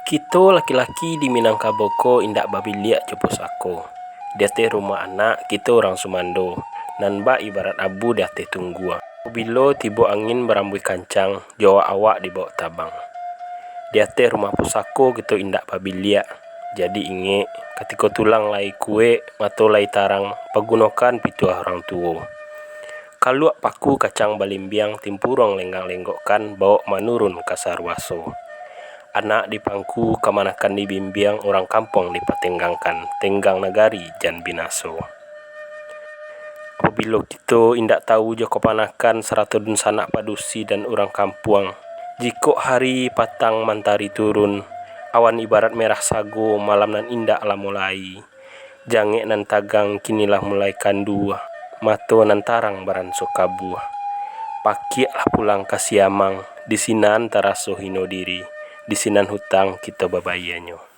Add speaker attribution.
Speaker 1: Kito laki-laki di Minangkabau indak babiliak jo pusako. Dia teh rumah anak, kita orang Sumando. Nan bak ibarat abu dia teh tunggu. Bilo tiba angin berambui kancang, jawa awak di bawah tabang. Dia teh rumah pusako kita indak babiliak. Jadi inge, ketika tulang lai kue, atau lai tarang, pergunakan pituah orang tua. Kaluak paku kacang balimbiang timpurong lenggang-lenggokkan bawa menurun ke sarwaso. Anak di pangku kemanakan dibimbiang orang kampung dipatenggangkan, tenggang negari jan binaso. Apabila kita indak tahu jo kepanakan seratun sanak padusi dan orang kampung, jika hari patang mantari turun, awan ibarat merah sago malam nan indak lah mulai. Jangek nan tagang kinilah mulai kandu, mato nan tarang baran sokabu. Pakiaklah pulang ke Siamang, di sinan taraso hino diri. Di sinan hutang kita babayanyo.